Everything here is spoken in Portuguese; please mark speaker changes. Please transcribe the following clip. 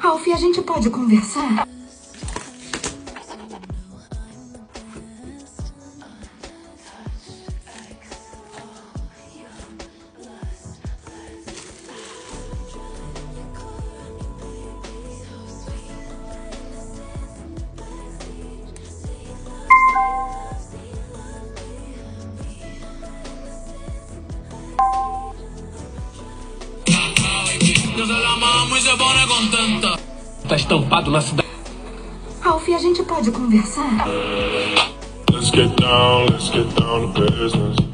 Speaker 1: Ralph, a gente pode conversar?
Speaker 2: Yo se la mamo y se pone contenta.
Speaker 3: Tá estampado na cidade.
Speaker 1: Ralph, a gente pode conversar?
Speaker 4: Let's get down to business.